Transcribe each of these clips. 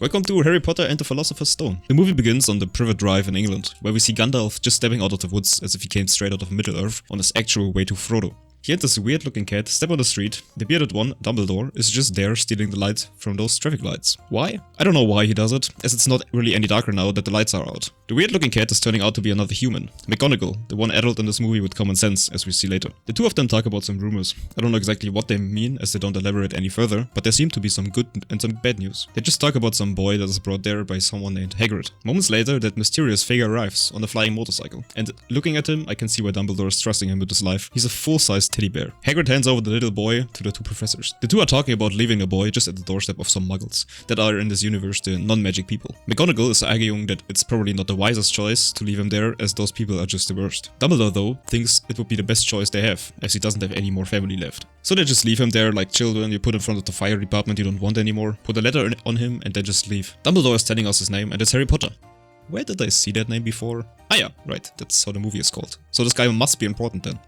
Welcome to Harry Potter and the Philosopher's Stone. The movie begins on the Privet Drive in England, where we see Gandalf just stepping out of the woods as if he came straight out of Middle-earth on his actual way to Frodo. He and this weird-looking cat step on the street. The bearded one, Dumbledore, is just there stealing the light from those traffic lights. Why? I don't know why he does it, as it's not really any darker now that the lights are out. The weird-looking cat is turning out to be another human. McGonagall, the one adult in this movie with common sense, as we see later. The two of them talk about some rumors. I don't know exactly what they mean, as they don't elaborate any further, but there seem to be some good and some bad news. They just talk about some boy that is brought there by someone named Hagrid. Moments later, that mysterious figure arrives on a flying motorcycle. And looking at him, I can see why Dumbledore is trusting him with his life. He's a full-sized teddy bear. Hagrid hands over the little boy to the two professors. The two are talking about leaving the boy just at the doorstep of some muggles that are in this universe the non-magic people. McGonagall is arguing that it's probably not the wisest choice to leave him there, as those people are just the worst. Dumbledore, though, thinks it would be the best choice they have, as he doesn't have any more family left. So they just leave him there like children you put in front of the fire department you don't want anymore, put a letter on him, and then just leave. Dumbledore is telling us his name, and it's Harry Potter. Where did I see that name before? Ah yeah, right, that's how the movie is called. So this guy must be important then.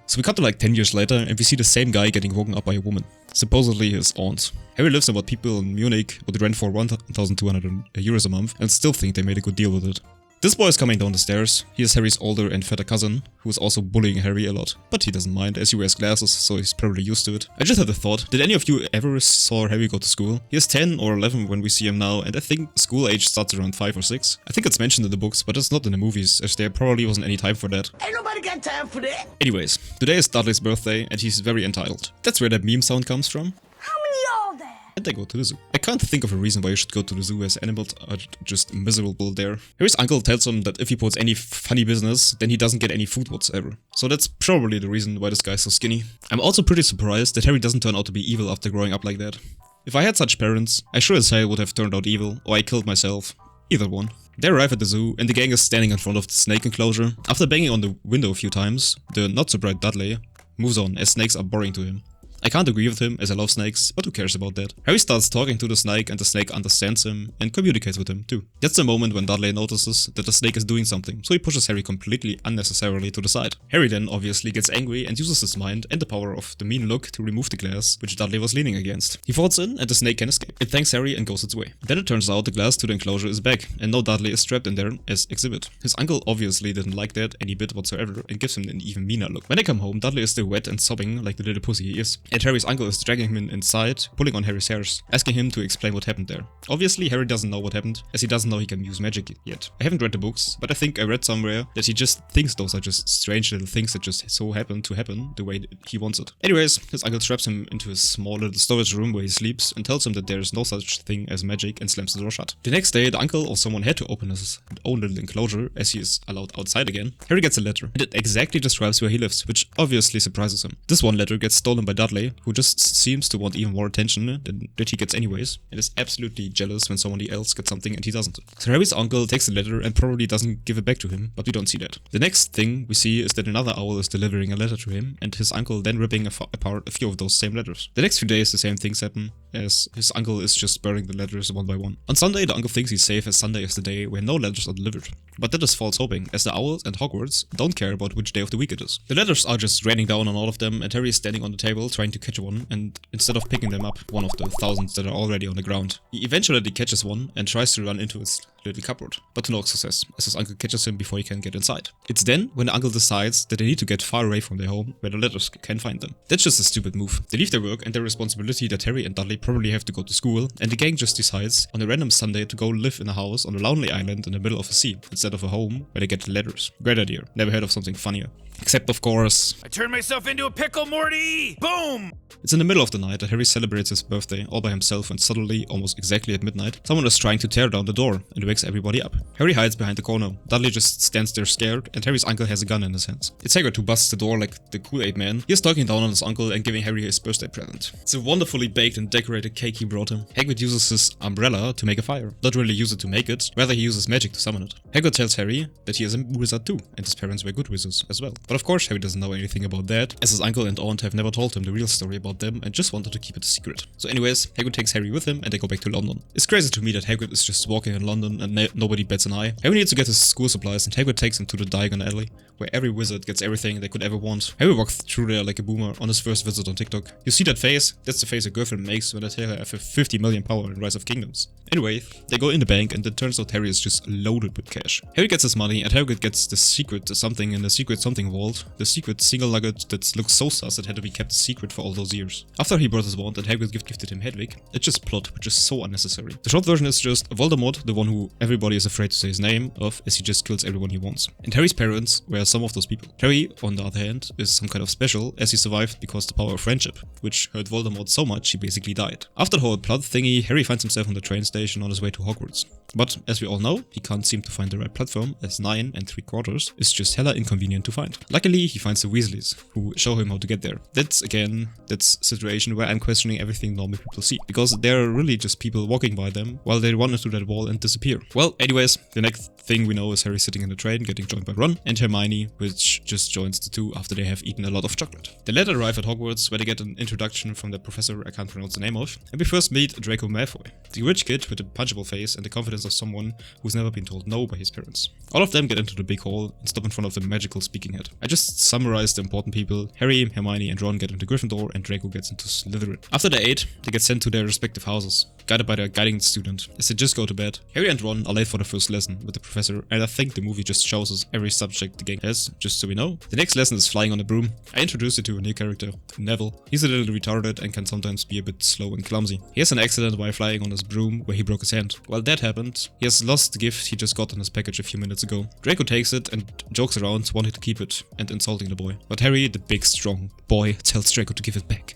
So we cut to like 10 years later and we see the same guy getting woken up by a woman, supposedly his aunt. Harry lives in what people in Munich would rent for 1,200 euros a month and still think they made a good deal with it. This boy is coming down the stairs. He is Harry's older and fatter cousin, who is also bullying Harry a lot. But he doesn't mind, as he wears glasses, so he's probably used to it. I just had a thought, did any of you ever saw Harry go to school? He is 10 or 11 when we see him now, and I think school age starts around 5 or 6. I think it's mentioned in the books, but it's not in the movies, as there probably wasn't any time for that. Ain't nobody got time for that! Anyways, today is Dudley's birthday, and he's very entitled. That's where that meme sound comes from. How many are there? And they go to the zoo. I can't think of a reason why you should go to the zoo, as animals are just miserable there. Harry's uncle tells him that if he puts any funny business, then he doesn't get any food whatsoever. So that's probably the reason why this guy's so skinny. I'm also pretty surprised that Harry doesn't turn out to be evil after growing up like that. If I had such parents, I sure as hell would have turned out evil, or I killed myself. Either one. They arrive at the zoo, and the gang is standing in front of the snake enclosure. After banging on the window a few times, the not-so-bright Dudley moves on, as snakes are boring to him. I can't agree with him, as I love snakes, but who cares about that? Harry starts talking to the snake, and the snake understands him and communicates with him too. That's the moment when Dudley notices that the snake is doing something, so he pushes Harry completely unnecessarily to the side. Harry then obviously gets angry and uses his mind and the power of the mean look to remove the glass, which Dudley was leaning against. He falls in, and the snake can escape. It thanks Harry and goes its way. Then it turns out the glass to the enclosure is back, and now Dudley is trapped in there as exhibit. His uncle obviously didn't like that any bit whatsoever and gives him an even meaner look. When they come home, Dudley is still wet and sobbing like the little pussy he is, and Harry's uncle is dragging him inside, pulling on Harry's hairs, asking him to explain what happened there. Obviously, Harry doesn't know what happened, as he doesn't know he can use magic yet. I haven't read the books, but I think I read somewhere that he just thinks those are just strange little things that just so happen to happen the way he wants it. Anyways, his uncle straps him into his small little storage room where he sleeps and tells him that there is no such thing as magic and slams the door shut. The next day, the uncle or someone had to open his own little enclosure, as he is allowed outside again. Harry gets a letter, and it exactly describes where he lives, which obviously surprises him. This one letter gets stolen by Dudley, who just seems to want even more attention than that he gets anyways, and is absolutely jealous when somebody else gets something and he doesn't. So Harry's uncle takes the letter and probably doesn't give it back to him, but we don't see that. The next thing we see is that another owl is delivering a letter to him, and his uncle then ripping apart a few of those same letters. The next few days the same things happen, as his uncle is just burning the letters one by one. On Sunday, the uncle thinks he's safe, as Sunday is the day where no letters are delivered. But that is false hoping, as the owls and Hogwarts don't care about which day of the week it is. The letters are just raining down on all of them, and Harry is standing on the table trying to catch one, and instead of picking them up, one of the thousands that are already on the ground. He eventually catches one and tries to run into his little cupboard, but to no success, as his uncle catches him before he can get inside. It's then when the uncle decides that they need to get far away from their home, where the letters can find them. That's just a stupid move. They leave their work and their responsibility that Harry and Dudley probably have to go to school, and the gang just decides on a random Sunday to go live in a house on a lonely island in the middle of the sea, instead of a home where they get the letters. Great idea. Never heard of something funnier. Except, of course, I turned myself into a pickle, Morty! Boom! it's in the middle of the night that Harry celebrates his birthday all by himself, and suddenly, almost exactly at midnight, someone is trying to tear down the door and wakes everybody up. Harry hides behind the corner. Dudley just stands there scared, and Harry's uncle has a gun in his hands. It's Hagrid who busts the door like the Kool-Aid man. He is talking down on his uncle and giving Harry his birthday present. It's a wonderfully baked and decorated cake he brought him. Hagrid uses his umbrella to make a fire. Not really use it to make it, rather he uses magic to summon it. Hagrid tells Harry that he is a wizard too, and his parents were good wizards as well. But of course Harry doesn't know anything about that, as his uncle and aunt have never told him the real story about them and just wanted to keep it a secret. So anyways, Hagrid takes Harry with him and they go back to London. It's crazy to me that Hagrid is just walking in London and nobody bats an eye. Harry needs to get his school supplies and Hagrid takes him to the Diagon Alley, where every wizard gets everything they could ever want. Harry walks through there like a boomer on his first visit on TikTok. You see that face? That's the face a girlfriend makes when they tell her I have 50 million power in Rise of Kingdoms. Anyway, they go in the bank and it turns out Harry is just loaded with cash. Harry gets his money and Hagrid gets the secret something in the secret something vault. The secret single nugget that looks so sus it had to be kept a secret for all those years. After he brought his wand and Hagrid gifted him Hedwig, it's just plot, which is so unnecessary. The short version is just Voldemort, the one who everybody is afraid to say his name of, as he just kills everyone he wants. And Harry's parents were some of those people. Harry, on the other hand, is some kind of special, as he survived because the power of friendship, which hurt Voldemort so much he basically died. After the whole plot thingy, Harry finds himself on the train station on his way to Hogwarts. But, as we all know, he can't seem to find the right platform, as 9 3/4 is just hella inconvenient to find. Luckily, he finds the Weasleys, who show him how to get there. That's a situation where I'm questioning everything normal people see, because they're really just people walking by them while they run into that wall and disappear. Well, anyways, the next thing we know is Harry sitting in the train, getting joined by Ron, and Hermione, which just joins the two after they have eaten a lot of chocolate. They later arrive at Hogwarts, where they get an introduction from the professor I can't pronounce the name of, and we first meet Draco Malfoy, the rich kid with a punchable face and the confidence of someone who's never been told no by his parents. All of them get into the big hall and stop in front of the magical speaking head. I just summarized the important people. Harry, Hermione and Ron get into Gryffindor and Draco gets into Slytherin. After they ate, they get sent to their respective houses, guided by their guiding student. As they just go to bed, Harry and Ron are late for the first lesson with the professor, and I think the movie just shows us every subject the gang has, just so we know. The next lesson is flying on a broom. I introduced you to a new character, Neville. He's a little retarded and can sometimes be a bit slow and clumsy. He has an accident while flying on his broom where he broke his hand. While that happened, he has lost the gift he just got in his package a few minutes ago. Draco takes it and jokes around, wanting to keep it and insulting the boy. But Harry, the big strong boy, tells Draco to give it back.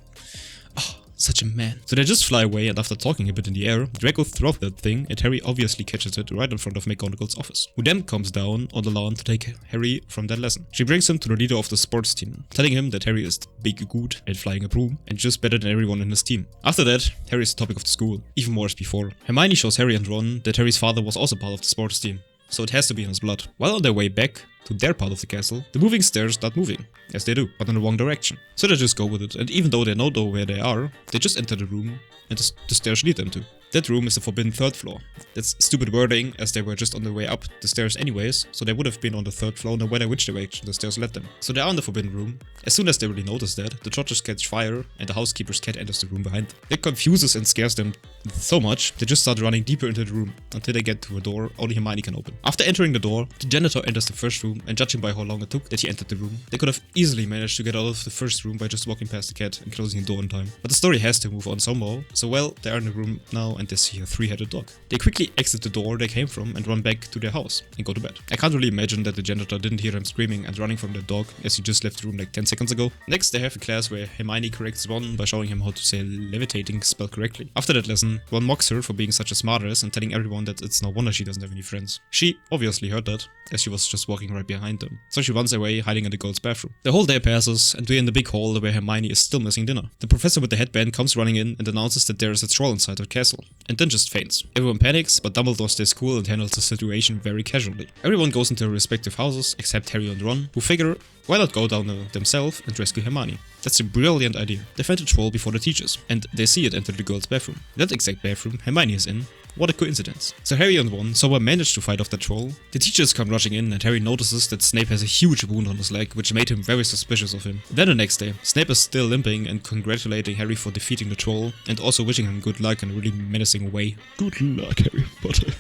Oh, such a man. So they just fly away, and after talking a bit in the air, Draco throws that thing and Harry obviously catches it right in front of McGonagall's office, who then comes down on the lawn to take Harry from that lesson. She brings him to the leader of the sports team, telling him that Harry is big good at flying a broom and just better than everyone in his team. After that, Harry is the topic of the school, even more as before. Hermione shows Harry and Ron that Harry's father was also part of the sports team, so it has to be in his blood. While on their way back to their part of the castle, the moving stairs start moving, as they do, but in the wrong direction. So they just go with it, and even though they know where they are, they just enter the room and the stairs lead them to. That room is the forbidden 3rd floor. That's stupid wording, as they were just on their way up the stairs anyways, so they would have been on the 3rd floor no matter which direction the stairs led them. So they are in the forbidden room. As soon as they really notice that, the torches catch fire and the housekeeper's cat enters the room behind them. It confuses and scares them so much, they just start running deeper into the room until they get to a door only Hermione can open. After entering the door, the janitor enters the first room, and judging by how long it took that he entered the room, they could have easily managed to get out of the first room by just walking past the cat and closing the door in time. But the story has to move on somehow, so well, they are in the room now and they see a 3-headed dog. They quickly exit the door they came from and run back to their house and go to bed. I can't really imagine that the janitor didn't hear them screaming and running from the dog, as he just left the room like 10 seconds ago. Next, they have a class where Hermione corrects Ron by showing him how to say levitating spell correctly. After that lesson, Ron mocks her for being such a smartass and telling everyone that it's no wonder she doesn't have any friends. She obviously heard that, as she was just walking right behind them. So she runs away, hiding in the girls' bathroom. The whole day passes, and we're in the big hall where Hermione is still missing dinner. The professor with the headband comes running in and announces that there is a troll inside the castle, and then just faints. Everyone panics, but Dumbledore stays cool and handles the situation very casually. Everyone goes into their respective houses, except Harry and Ron, who figure, why not go down themselves and rescue Hermione? That's a brilliant idea. They find the troll before the teachers, and they see it enter the girls' bathroom. That exact bathroom Hermione is in. What a coincidence. So Harry and Ron somehow manage to fight off the troll. The teachers come rushing in, and Harry notices that Snape has a huge wound on his leg, which made him very suspicious of him. Then the next day, Snape is still limping and congratulating Harry for defeating the troll, and also wishing him good luck in a really menacing way. Good luck, Harry Potter.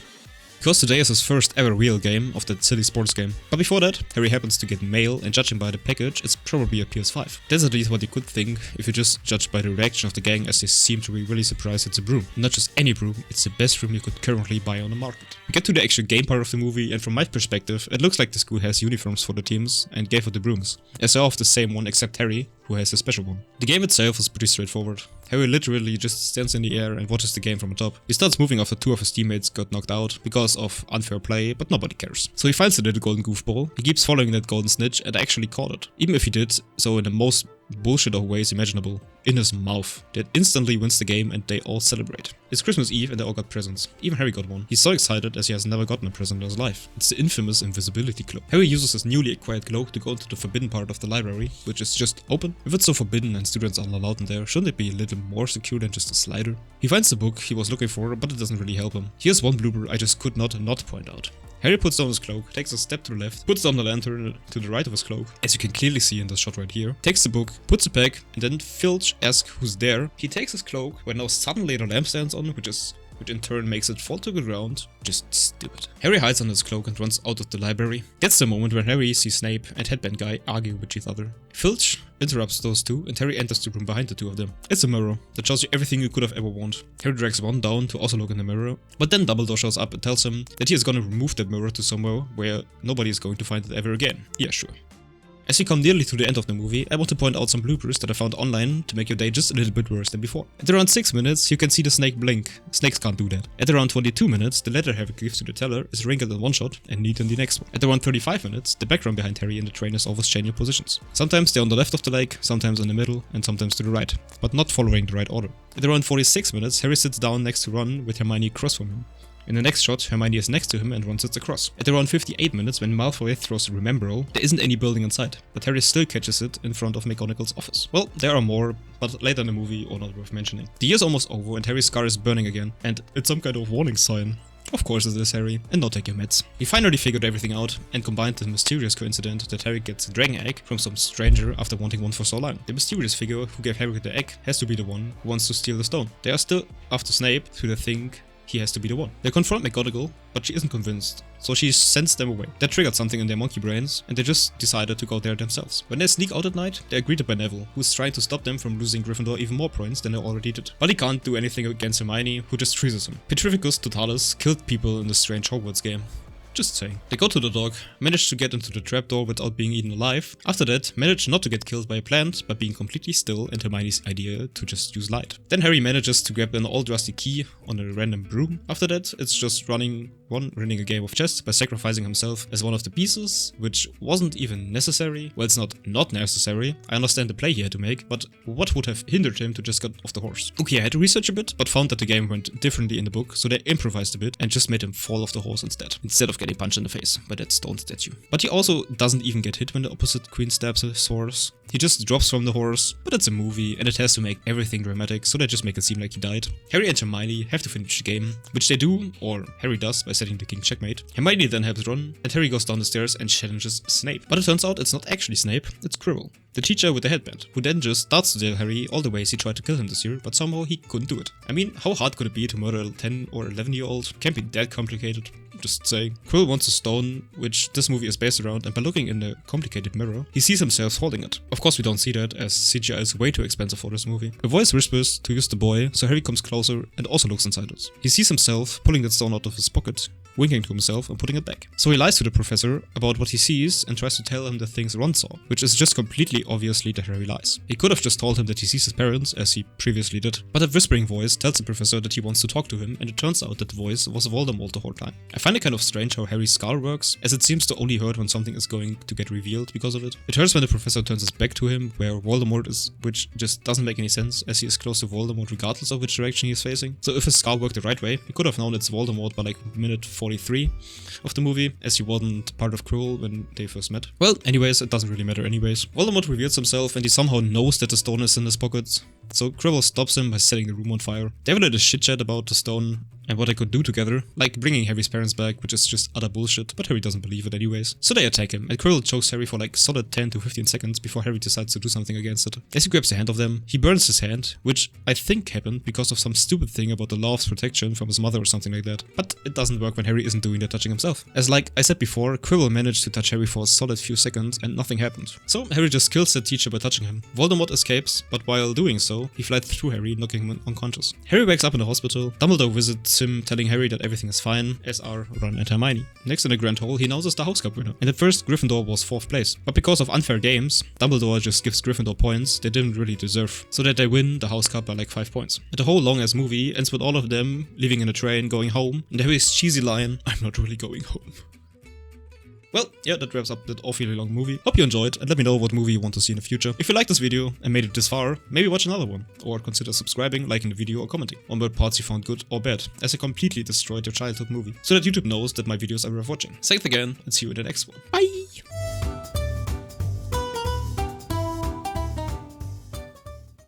Because today is his first ever real game of that silly sports game. But before that, Harry happens to get mail, and judging by the package, it's probably a PS5. That's at least what you could think if you just judge by the reaction of the gang, as they seem to be really surprised it's a broom. Not just any broom, it's the best broom you could currently buy on the market. We get to the actual game part of the movie, and from my perspective, it looks like the school has uniforms for the teams and gave out the brooms, as they're all of the same one except Harry, who has a special one. The game itself is pretty straightforward. Harry literally just stands in the air and watches the game from the top. He starts moving after 2 of his teammates got knocked out because of unfair play, but nobody cares. So he finds the little golden goofball, he keeps following that golden snitch and actually caught it. Even if he did so in the most bullshit of ways imaginable, in his mouth. That instantly wins the game and they all celebrate. It's Christmas Eve and they all got presents. Even Harry got one. He's so excited as he has never gotten a present in his life. It's the infamous invisibility cloak. Harry uses his newly acquired cloak to go into the forbidden part of the library, which is just open. If it's so forbidden and students aren't allowed in there, shouldn't it be a little more secure than just a slider? He finds the book he was looking for, but it doesn't really help him. Here's one blooper I just could not point out. Harry puts down his cloak, takes a step to the left, puts down the lantern to the right of his cloak, as you can clearly see in this shot right here, takes the book, puts it back, and then Filch asks who's there. He takes his cloak, where now suddenly the lamp stands on, which is which in turn makes it fall to the ground. Just stupid. Harry hides under his cloak and runs out of the library. That's the moment when Harry sees Snape and Headband Guy argue with each other. Filch interrupts those two and Harry enters the room behind the two of them. It's a mirror that shows you everything you could have ever wanted. Harry drags Ron down to also look in the mirror, but then Dumbledore shows up and tells him that he is gonna remove that mirror to somewhere where nobody is going to find it ever again. Yeah, sure. As we come nearly to the end of the movie, I want to point out some bloopers that I found online to make your day just a little bit worse than before. At around 6 minutes, you can see the snake blink. Snakes can't do that. At around 22 minutes, the letter Harry gives to the teller is wrinkled in one shot and neat in the next one. At around 35 minutes, the background behind Harry and the train is always changing positions. Sometimes they're on the left of the lake, sometimes in the middle, and sometimes to the right, but not following the right order. At around 46 minutes, Harry sits down next to Ron with Hermione across from him. In the next shot, Hermione is next to him and Ron sits across. At around 58 minutes, when Malfoy throws a Remembero, there isn't any building in sight, but Harry still catches it in front of McGonagall's office. Well, there are more, but later in the movie or not worth mentioning. The year's almost over and Harry's scar is burning again, and it's some kind of warning sign. Of course it is, Harry, and not take your meds. He finally figured everything out and combined the mysterious coincidence that Harry gets a dragon egg from some stranger after wanting one for so long. The mysterious figure who gave Harry the egg has to be the one who wants to steal the stone. They are still after Snape, so they think he has to be the one. They confront McGonagall, but she isn't convinced, so she sends them away. That triggered something in their monkey brains, and they just decided to go there themselves. When they sneak out at night, they are greeted by Neville, who's trying to stop them from losing Gryffindor even more points than they already did. But he can't do anything against Hermione, who just freezes him. Petrificus Totalis killed people in the strange Hogwarts game. Just saying. They go to the dog, manage to get into the trapdoor without being eaten alive. After that, manage not to get killed by a plant, but being completely still, and Hermione's idea to just use light. Then Harry manages to grab an old rusty key on a random broom. After that, it's just winning a game of chess by sacrificing himself as one of the pieces, which wasn't even necessary. Well, it's not necessary. I understand the play he had to make, but what would have hindered him to just get off the horse? Okay, I had to research a bit, but found that the game went differently in the book, so they improvised a bit and just made him fall off the horse instead of getting punched in the face by that stone statue. But he also doesn't even get hit when the opposite queen stabs his horse. He just drops from the horse, but it's a movie and it has to make everything dramatic, so they just make it seem like he died. Harry and Hermione have to finish the game, which they do, or Harry does, by setting the king checkmate. Hermione then helps Ron, and Harry goes down the stairs and challenges Snape. But it turns out it's not actually Snape, it's Quirrell, the teacher with the headband, who then just starts to tell Harry all the ways he tried to kill him this year, but somehow he couldn't do it. I mean, how hard could it be to murder a 10 or 11-year-old? Can't be that complicated. Just saying. Quirrell wants a stone, which this movie is based around, and by looking in the complicated mirror, he sees himself holding it. Of course we don't see that, as CGI is way too expensive for this movie. A voice whispers to use the boy, so Harry comes closer and also looks inside it. He sees himself pulling that stone out of his pocket, winking to himself and putting it back. So he lies to the professor about what he sees and tries to tell him the things Ron saw, which is just completely obviously that Harry lies. He could have just told him that he sees his parents, as he previously did, but a whispering voice tells the professor that he wants to talk to him, and it turns out that the voice was Voldemort the whole time. I find it kind of strange how Harry's scar works, as it seems to only hurt when something is going to get revealed because of it. It hurts when the professor turns his back to him, where Voldemort is, which just doesn't make any sense, as he is close to Voldemort regardless of which direction he is facing. So if his scar worked the right way, he could have known it's Voldemort by like minute 43 of the movie, as he wasn't part of Quirrell when they first met. Well, anyways, it doesn't really matter anyways. Voldemort reveals himself and he somehow knows that the stone is in his pocket, so Quirrell stops him by setting the room on fire. They have a little chit chat about the stone and what they could do together, like bringing Harry's parents back, which is just utter bullshit, but Harry doesn't believe it anyways. So they attack him, and Quirrell chokes Harry for like solid 10 to 15 seconds before Harry decides to do something against it. As he grabs the hand of them, he burns his hand, which I think happened because of some stupid thing about the law of protection from his mother or something like that. But it doesn't work when Harry isn't doing the touching himself. As like I said before, Quirrell managed to touch Harry for a solid few seconds and nothing happened. So Harry just kills that teacher by touching him. Voldemort escapes, but while doing so, he flies through Harry, knocking him unconscious. Harry wakes up in the hospital. Dumbledore visits him, telling Harry that everything is fine, as are Ron and Hermione. Next in the Grand Hall, he announces the House Cup winner. And at first, Gryffindor was 4th place. But because of unfair games, Dumbledore just gives Gryffindor points they didn't really deserve, so that they win the House Cup by like 5 points. And the whole long-ass movie ends with all of them leaving in a train, going home, and Harry's cheesy line, "I'm not really going home." Well, yeah, that wraps up that awfully long movie. Hope you enjoyed, and let me know what movie you want to see in the future. If you liked this video and made it this far, maybe watch another one, or consider subscribing, liking the video, or commenting on what parts you found good or bad, as I completely destroyed your childhood movie, so that YouTube knows that my videos are worth watching. Thanks again, and see you in the next one. Bye!